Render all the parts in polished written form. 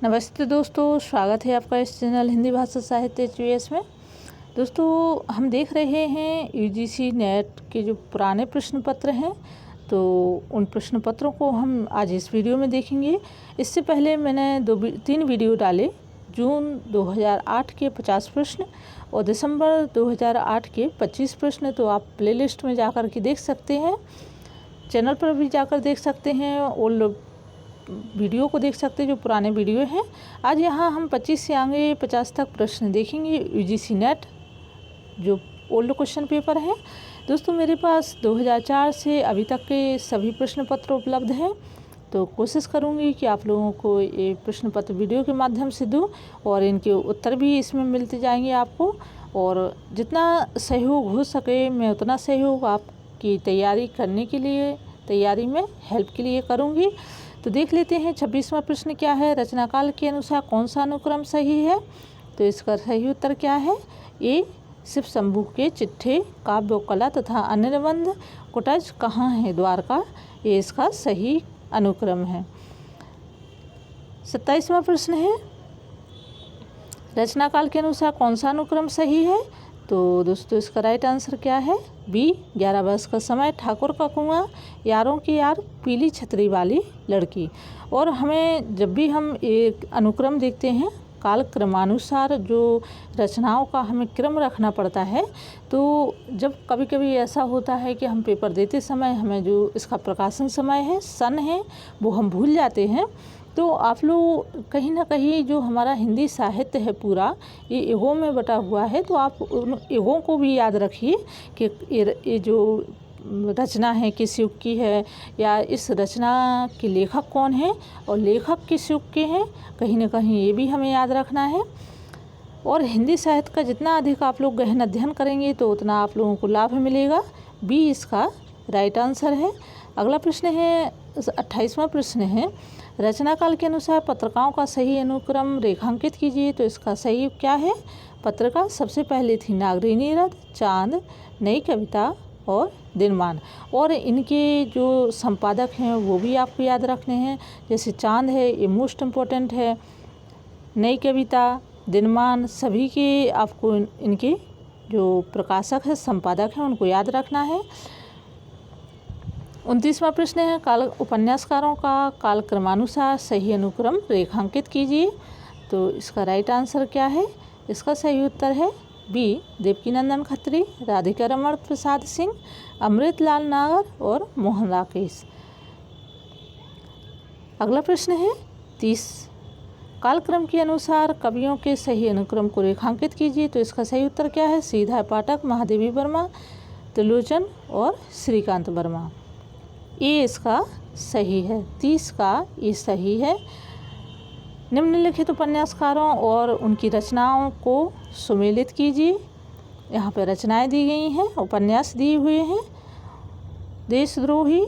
नमस्ते दोस्तों, स्वागत है आपका इस चैनल हिंदी भाषा साहित्य HVS में। दोस्तों, हम देख रहे हैं UGC नेट के जो पुराने प्रश्न पत्र हैं, तो उन प्रश्न पत्रों को हम आज इस वीडियो में देखेंगे। इससे पहले मैंने 3 वीडियो डाले। जून 2008 के 50 प्रश्न और दिसंबर 2008 के 25 प्रश्न, तो आप प्लेलिस्ट में जाकर के देख सकते हैं, चैनल पर भी जाकर देख सकते हैं और वीडियो को देख सकते हैं जो पुराने वीडियो हैं। आज यहाँ हम 25 से आगे 50 तक प्रश्न देखेंगे। UGC नेट जो ओल्ड क्वेश्चन पेपर है। दोस्तों, मेरे पास 2004 से अभी तक के सभी प्रश्न पत्र उपलब्ध हैं, तो कोशिश करूँगी कि आप लोगों को ये प्रश्न पत्र वीडियो के माध्यम से दूँ और इनके उत्तर भी इसमें मिलते जाएंगे आपको। और जितना सहयोग हो सके मैं उतना सहयोग आपकी तैयारी करने के लिए, तैयारी में हेल्प के लिए करूँगी। तो देख लेते हैं 26वां प्रश्न क्या है। रचनाकाल के अनुसार कौन सा अनुक्रम सही है? तो इसका सही उत्तर क्या है? ए शिव शंभू के चिट्ठे, काव्य कला तथा अन्य निबंध, कुटज कहाँ है द्वारका, ये इसका सही अनुक्रम है। 27वां प्रश्न है, रचनाकाल के अनुसार कौन सा अनुक्रम सही है? तो दोस्तों, इसका राइट आंसर क्या है? बी 11 वर्ष का समय, ठाकुर का कुआं, यारों की यार, पीली छतरी वाली लड़की। और हमें जब भी हम एक अनुक्रम देखते हैं, काल क्रमानुसार जो रचनाओं का हमें क्रम रखना पड़ता है। तो जब कभी कभी ऐसा होता है कि हम पेपर देते समय हमें जो इसका प्रकाशन समय है, सन है, वो हम भूल जाते हैं। तो आप लोग कहीं ना कहीं जो हमारा हिंदी साहित्य है पूरा ये युगों में बटा हुआ है, तो आप उन युगों को भी याद रखिए कि ये जो रचना है किस युग की है, या इस रचना के लेखक कौन है और लेखक किस युग के हैं, कहीं ना कहीं ये भी हमें याद रखना है। और हिंदी साहित्य का जितना अधिक आप लोग गहन अध्ययन करेंगे तो उतना आप लोगों को लाभ मिलेगा। बी इसका राइट आंसर है। अगला प्रश्न है 28वां प्रश्न है, रचनाकाल के अनुसार पत्रिकाओं का सही अनुक्रम रेखांकित कीजिए। तो इसका सही क्या है? पत्रिका सबसे पहले थी नागरिणी रथ, चांद, नई कविता और दिनमान। और इनके जो संपादक हैं वो भी आपको याद रखने हैं। जैसे चांद है, ये मोस्ट इम्पोर्टेंट है। नई कविता, दिनमान, सभी के आपको इनके जो प्रकाशक है, संपादक हैं, उनको याद रखना है। 29वां प्रश्न है, काल उपन्यासकारों का काल क्रमानुसार सही अनुक्रम रेखांकित कीजिए। तो इसका राइट आंसर क्या है? इसका सही उत्तर है बी देवकीनंदन खत्री, राधिका रमण प्रसाद सिंह, अमृतलाल नागर और मोहन राकेश। अगला प्रश्न है 30, कालक्रम के अनुसार कवियों के सही अनुक्रम को रेखांकित कीजिए। तो इसका सही उत्तर क्या है? सीधा पाठक, महादेवी वर्मा, त्रिलोचन और श्रीकांत वर्मा। ये इसका सही है। 30 का ये सही है। निम्नलिखित उपन्यासकारों और उनकी रचनाओं को सुमेलित कीजिए। यहाँ पर रचनाएं दी गई हैं, उपन्यास दिए हुए हैं। देशद्रोही,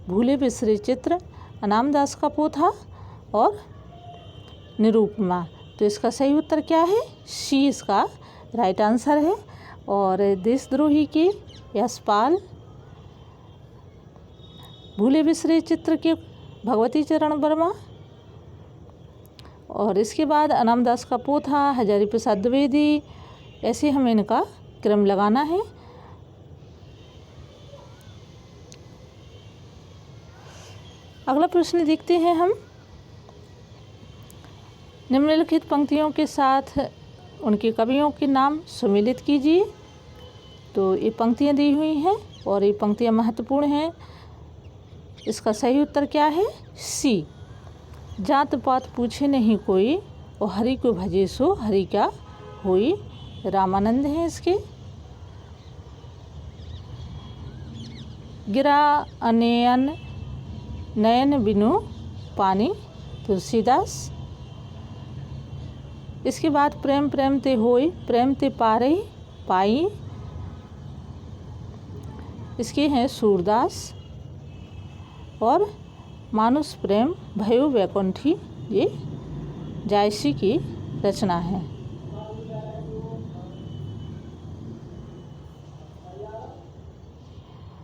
भूले बिसरे चित्र, अनामदास का पोथा और निरूपमा। तो इसका सही उत्तर क्या है? सी इसका राइट आंसर है। और देशद्रोही के यशपाल, भूले बिसरे चित्र के भगवती चरण वर्मा, और इसके बाद अनामदास का पोथा हजारी प्रसाद द्विवेदी। ऐसे हमें इनका क्रम लगाना है। अगला प्रश्न देखते हैं हम, निम्नलिखित पंक्तियों के साथ उनके कवियों के नाम सुमेलित कीजिए। तो ये पंक्तियाँ दी हुई हैं और ये पंक्तियाँ महत्वपूर्ण हैं। इसका सही उत्तर क्या है? सी, जात पात पूछे नहीं कोई और हरि को भजे सो हरि क्या होई, रामानंद हैं इसके। गिरा अनयन नयन बिनु पानी, तुलसीदास। इसके बाद प्रेम प्रेम ते होई, प्रेम ते पारे पाई, इसके हैं सूरदास। और मानुष प्रेम भयो वैकुंठी, ये जायसी की रचना है।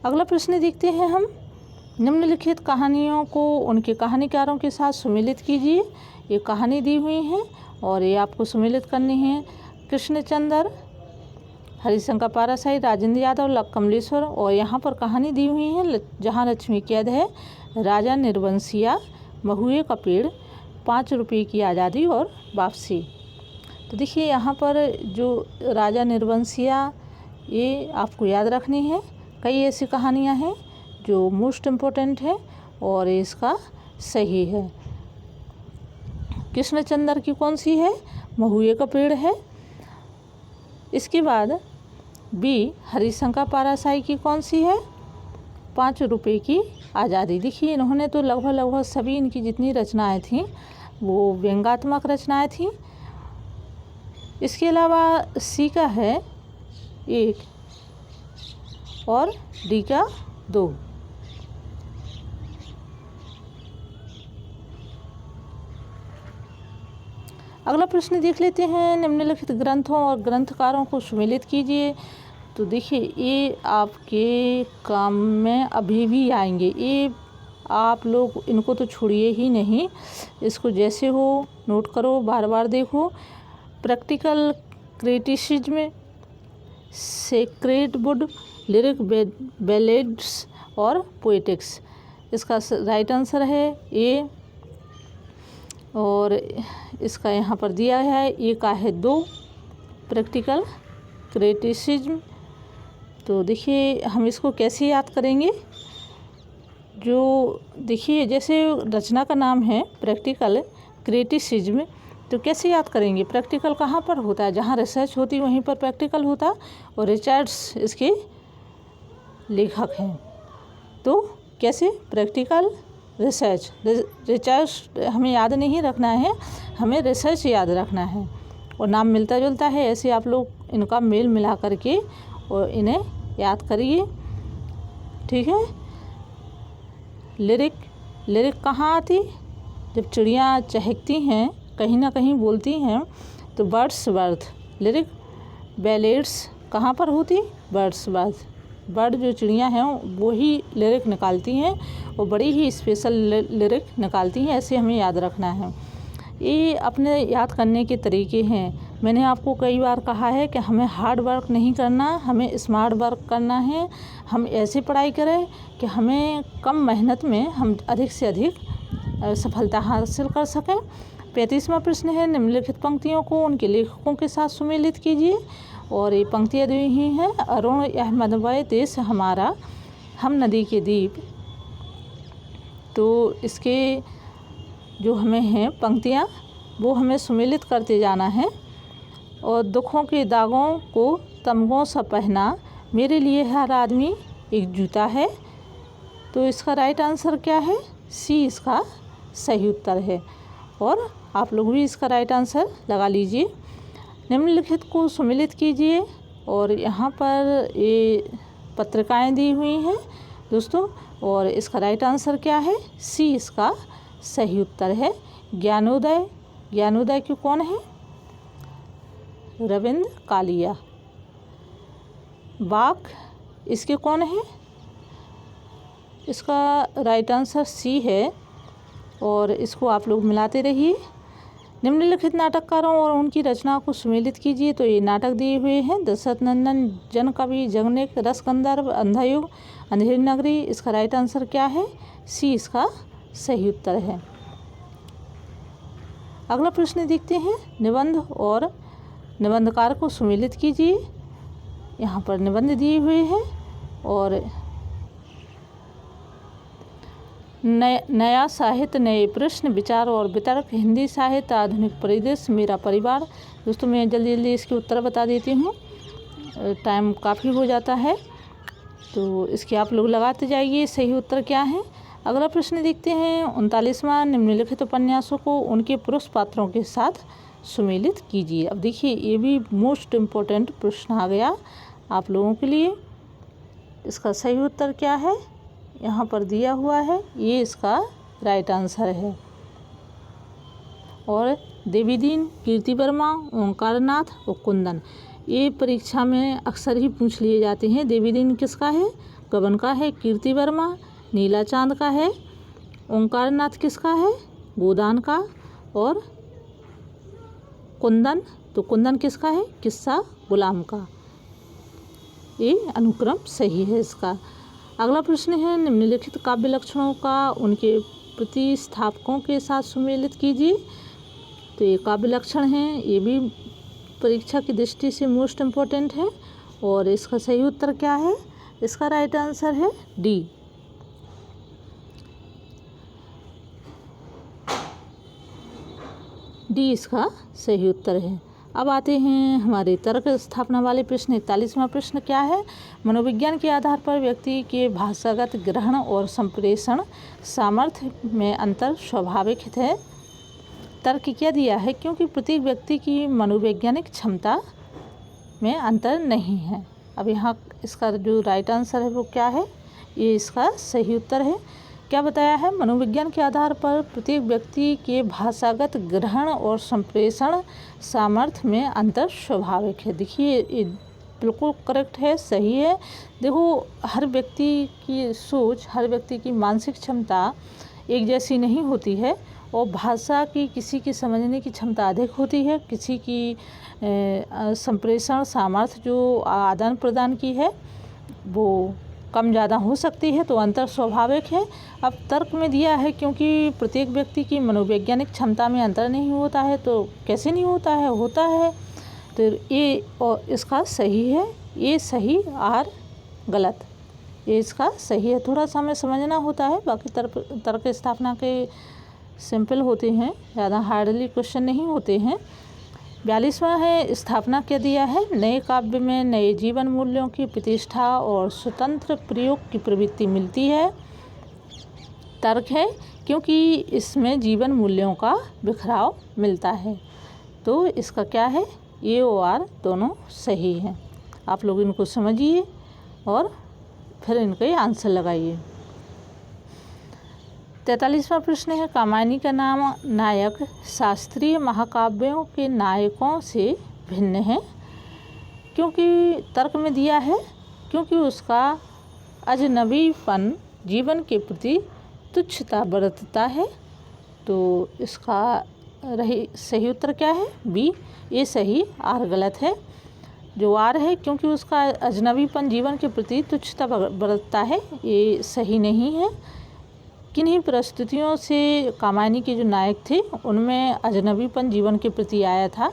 अगला प्रश्न देखते हैं हम, निम्नलिखित कहानियों को उनके कहानीकारों के साथ सुमेलित कीजिए। ये कहानी दी हुई हैं और ये आपको सुमेलित करनी है। कृष्णचंद्र, हरिशंकर पाराशाही, राजेंद्र यादव, कमलेश्वर। और यहाँ पर कहानी दी हुई है जहाँ लक्ष्मी कैद है, राजा निर्वंशिया, महुए का पेड़, 5 रुपये की आज़ादी और वापसी। तो देखिए यहाँ पर जो राजा निर्वंशिया, ये आपको याद रखनी है। कई ऐसी कहानियाँ हैं जो मोस्ट इम्पोर्टेंट है और इसका सही है। कृष्णचंद्र की कौन सी है? महुए का पेड़ है। इसके बाद बी, हरिशंकर पाराशाही की कौन सी है? 5 रुपये की आज़ादी। देखिए इन्होंने तो लगभग सभी इनकी जितनी रचनाएं थीं वो व्यंग्यात्मक रचनाएं थीं। इसके अलावा सी का है 1 और डी का 2। अगला प्रश्न देख लेते हैं। निम्नलिखित ग्रंथों और ग्रंथकारों को सुमेलित कीजिए। तो देखिए ये आपके काम में अभी भी आएंगे, ये आप लोग इनको तो छोड़िए ही नहीं, इसको जैसे हो नोट करो, बार बार देखो। Practical criticism, sacred would, lyric ballads और पोएटिक्स। इसका राइट आंसर है ए। और इसका यहाँ पर दिया है ए का है 2, प्रैक्टिकल क्रिटिसिज्म। तो देखिए हम इसको कैसे याद करेंगे। जो देखिए जैसे रचना का नाम है प्रैक्टिकल क्रिटिसिज्म, तो कैसे याद करेंगे? प्रैक्टिकल कहाँ पर होता है? जहाँ रिसर्च होती वहीं पर प्रैक्टिकल होता है और रिचर्ड्स इसके लेखक हैं। तो कैसे? प्रैक्टिकल रिसर्च, रिसर्च हमें याद नहीं रखना है, हमें रिसर्च याद रखना है और नाम मिलता जुलता है, ऐसे आप लोग इनका मेल मिला करके और इन्हें याद करिए, ठीक है। लिरिक कहाँ आती? जब चिड़ियाँ चहकती हैं, कहीं ना कहीं बोलती हैं, तो बर्ड्स बर्थ। लिरिक बैलेड्स कहाँ पर होती? Birds birth. बर्ड जो चिड़ियाँ हैं वो ही लिरिक निकालती हैं और बड़ी ही स्पेशल लिरिक निकालती हैं, ऐसे हमें याद रखना है। ये अपने याद करने के तरीके हैं। मैंने आपको कई बार कहा है कि हमें हार्ड वर्क नहीं करना, हमें स्मार्ट वर्क करना है। हम ऐसे पढ़ाई करें कि हमें कम मेहनत में हम अधिक से अधिक सफलता हासिल कर सकें। 35वां प्रश्न है, निम्नलिखित पंक्तियों को उनके लेखकों के साथ सुमेलित कीजिए। और ये पंक्तियाँ दी हुई हैं। अरुण अहमदवय, देश हमारा, हम नदी के द्वीप। तो इसके जो हमें हैं पंक्तियाँ वो हमें सुमेलित करते जाना है। और दुखों के दागों को तमगों सा पहना, मेरे लिए हर आदमी एक जूता है। तो इसका राइट आंसर क्या है? सी इसका सही उत्तर है। और आप लोग भी इसका राइट आंसर लगा लीजिए। निम्नलिखित को सुमेलित कीजिए। और यहाँ पर ये पत्रिकाएं दी हुई हैं दोस्तों, और इसका राइट आंसर क्या है? सी इसका सही उत्तर है। ज्ञानोदय, ज्ञानोदय की कौन है? रविंद्र कालिया। वाक इसके कौन है? इसका राइट आंसर सी है। और इसको आप लोग मिलाते रहिए। निम्नलिखित नाटककारों और उनकी रचना को सुमेलित कीजिए। तो ये नाटक दिए हुए हैं। दशरथ नंदन, जन कवि, जगनिक, रसगंधर्व, अंधायुग, अंधेरी नगरी। इसका राइट आंसर क्या है? सी इसका सही उत्तर है। अगला प्रश्न देखते हैं। निबंध और निबंधकार को सुमेलित कीजिए। यहाँ पर निबंध दिए हुए हैं। और नया साहित्य, नए प्रश्न, विचार और वितर्क, हिंदी साहित्य, आधुनिक परिदृश्य, मेरा परिवार। दोस्तों मैं जल्दी जल्दी इसके उत्तर बता देती हूँ, टाइम काफ़ी हो जाता है, तो इसके आप लोग लगाते जाइए सही उत्तर क्या है। अगला प्रश्न देखते हैं। 39वां, निम्नलिखित उपन्यासों को उनके पुरुष पात्रों के साथ सुमेलित कीजिए। अब देखिए ये भी मोस्ट इम्पोर्टेंट प्रश्न आ गया आप लोगों के लिए। इसका सही उत्तर क्या है? यहाँ पर दिया हुआ है, ये इसका राइट आंसर है। और देवीदीन, कीर्ति वर्मा, ओंकारनाथ और कुंदन, ये परीक्षा में अक्सर ही पूछ लिए जाते हैं। देवीदीन किसका है? गबन का है। कीर्ति वर्मा नीला चांद का है। ओंकारनाथ किसका है? गोदान का। और कुंदन, तो कुंदन किसका है? किस्सा गुलाम का। ये अनुक्रम सही है इसका। अगला प्रश्न है, निम्नलिखित काव्य लक्षणों का उनके प्रतिस्थापकों के साथ सुमेलित कीजिए। तो ये काव्य लक्षण हैं, ये भी परीक्षा की दृष्टि से मोस्ट इम्पोर्टेंट है। और इसका सही उत्तर क्या है? इसका राइट आंसर है डी। डी इसका सही उत्तर है। अब आते हैं हमारे तर्क स्थापना वाले प्रश्न। 41वां प्रश्न क्या है? मनोविज्ञान के आधार पर व्यक्ति के भाषागत ग्रहण और संप्रेषण सामर्थ्य में अंतर स्वाभाविक है। तर्क क्या दिया है? क्योंकि प्रत्येक व्यक्ति की मनोवैज्ञानिक क्षमता में अंतर नहीं है। अब यहाँ इसका जो राइट आंसर है वो क्या है? ये इसका सही उत्तर है। क्या बताया है? मनोविज्ञान के आधार पर प्रत्येक व्यक्ति के भाषागत ग्रहण और संप्रेषण सामर्थ्य में अंतर स्वाभाविक है। देखिए ये बिल्कुल करेक्ट है, सही है। देखो, हर व्यक्ति की सोच, हर व्यक्ति की मानसिक क्षमता एक जैसी नहीं होती है। और भाषा की किसी की समझने की क्षमता अधिक होती है, किसी की संप्रेषण सामर्थ्य जो आदान प्रदान की है वो कम ज़्यादा हो सकती है। तो अंतर स्वाभाविक है। अब तर्क में दिया है क्योंकि प्रत्येक व्यक्ति की मनोवैज्ञानिक क्षमता में अंतर नहीं होता है। तो कैसे नहीं होता है? होता है। तो ये और इसका सही है। ये सही और गलत, ये इसका सही है। थोड़ा सा हमें समझना होता है, बाकी तर्क स्थापना के सिंपल होते हैं, ज़्यादा हार्डली क्वेश्चन नहीं होते हैं। 42वां है, स्थापना क्या दिया है? नए काव्य में नए जीवन मूल्यों की प्रतिष्ठा और स्वतंत्र प्रयोग की प्रवृत्ति मिलती है। तर्क है क्योंकि इसमें जीवन मूल्यों का बिखराव मिलता है। तो इसका क्या है? ए और आर दोनों सही हैं। आप लोग इनको समझिए और फिर इनके आंसर लगाइए। 43वां प्रश्न है, कामायनी का नाम नायक शास्त्रीय महाकाव्यों के नायकों से भिन्न है। क्योंकि तर्क में दिया है क्योंकि उसका अजनबीपन जीवन के प्रति तुच्छता बरतता है। तो इसका सही उत्तर क्या है? बी। ये सही, आर गलत है। जो आर है क्योंकि उसका अजनबीपन जीवन के प्रति तुच्छता बरतता है, ये सही नहीं है। किन्हीं परिस्थितियों से कामायनी के जो नायक थे उनमें अजनबीपन जीवन के प्रति आया था।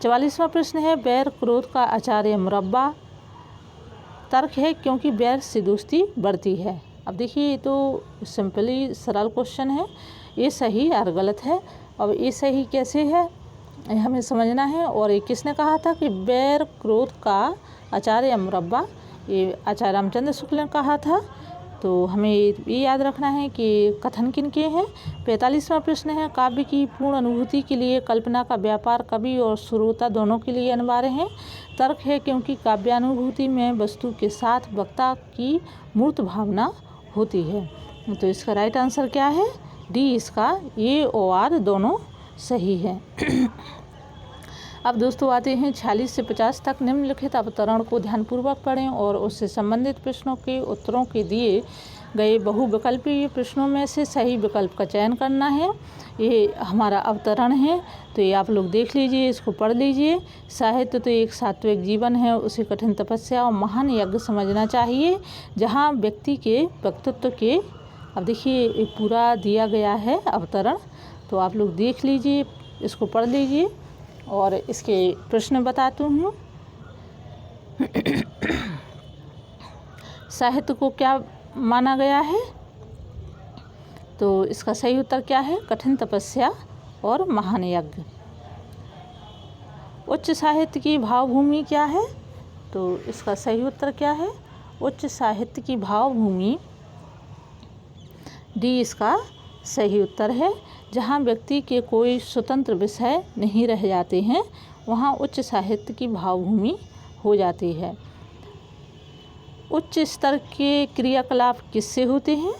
44वां प्रश्न है, बैर क्रोध का आचार्य मुरब्बा। तर्क है क्योंकि बैर से दोस्ती बढ़ती है। अब देखिए ये तो सिंपली सरल क्वेश्चन है, ये सही और गलत है। अब ये सही कैसे है हमें समझना है। और ये किसने कहा था कि बैर क्रोध का आचार्य मुरब्बा? ये आचार्य रामचंद्र शुक्ल ने कहा था। तो हमें ये याद रखना है कि कथन किन के हैं। 45वां प्रश्न है, काव्य की पूर्ण अनुभूति के लिए कल्पना का व्यापार कवि और श्रोता दोनों के लिए अनिवार्य है। तर्क है क्योंकि काव्यानुभूति में वस्तु के साथ वक्ता की मूर्त भावना होती है। तो इसका राइट आंसर क्या है? डी। इसका ए और आर दोनों सही है। अब दोस्तों आते हैं 46 से 50 तक। निम्नलिखित अवतरण को ध्यानपूर्वक पढ़ें और उससे संबंधित प्रश्नों के उत्तरों के दिए गए बहुविकल्पीय प्रश्नों में से सही विकल्प का चयन करना है। ये हमारा अवतरण है, तो ये आप लोग देख लीजिए, इसको पढ़ लीजिए। साहित्य तो एक सात्विक जीवन है, उसे कठिन तपस्या और महान यज्ञ समझना चाहिए, जहाँ व्यक्ति के व्यक्तित्व के, अब देखिए ये पूरा दिया गया है अवतरण, तो आप लोग देख लीजिए, इसको पढ़ लीजिए और इसके प्रश्न बताती हूँ। साहित्य को क्या माना गया है? तो इसका सही उत्तर क्या है? कठिन तपस्या और महान यज्ञ। उच्च साहित्य की भावभूमि क्या है? तो इसका सही उत्तर क्या है? उच्च साहित्य की भावभूमि, डी इसका सही उत्तर है। जहाँ व्यक्ति के कोई स्वतंत्र विषय नहीं रह जाते हैं, वहाँ उच्च साहित्य की भावभूमि हो जाती है। उच्च स्तर के क्रियाकलाप किससे होते हैं?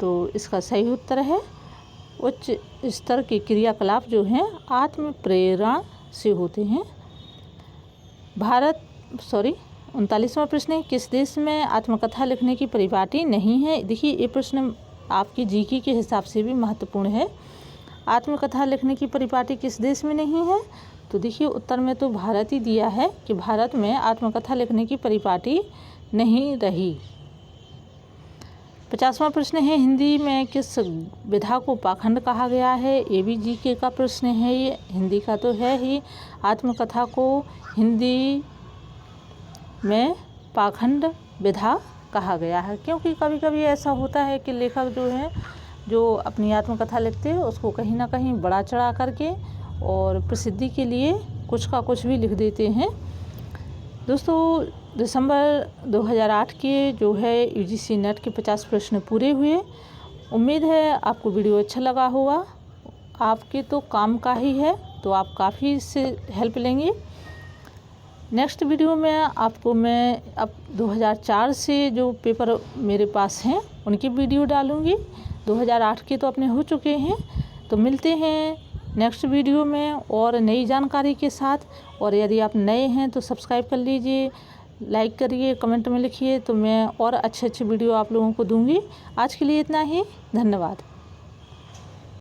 तो इसका सही उत्तर है उच्च स्तर के क्रियाकलाप जो हैं आत्म प्रेरणा से होते हैं। 39वां प्रश्न है, किस देश में आत्मकथा लिखने की परिपाटी नहीं है। देखिए ये प्रश्न आपकी जीके के हिसाब से भी महत्वपूर्ण है। आत्मकथा लिखने की परिपाटी किस देश में नहीं है, तो देखिए उत्तर में तो भारत ही दिया है कि भारत में आत्मकथा लिखने की परिपाटी नहीं रही। 50वां प्रश्न है, हिंदी में किस विधा को पाखंड कहा गया है। ये भी जीके का प्रश्न है, ये हिंदी का तो है ही। आत्मकथा को हिंदी में पाखंड विधा कहा गया है, क्योंकि कभी कभी ऐसा होता है कि लेखक जो है जो अपनी आत्मकथा लिखते हैं उसको कहीं ना कहीं बढ़ा चढ़ा करके और प्रसिद्धि के लिए कुछ का कुछ भी लिख देते हैं। दोस्तों दिसंबर 2008 के जो है यूजीसी नेट के 50 प्रश्न पूरे हुए। उम्मीद है आपको वीडियो अच्छा लगा होगा। आपके तो काम का ही है, तो आप काफ़ी इससे हेल्प लेंगे। नेक्स्ट वीडियो में आपको मैं अब 2004 से जो पेपर मेरे पास हैं उनकी वीडियो डालूँगी। 2008 के तो अपने हो चुके हैं। तो मिलते हैं नेक्स्ट वीडियो में और नई जानकारी के साथ। और यदि आप नए हैं तो सब्सक्राइब कर लीजिए, लाइक करिए, कमेंट में लिखिए, तो मैं और अच्छे वीडियो आप लोगों को दूंगी। आज के लिए इतना ही, धन्यवाद।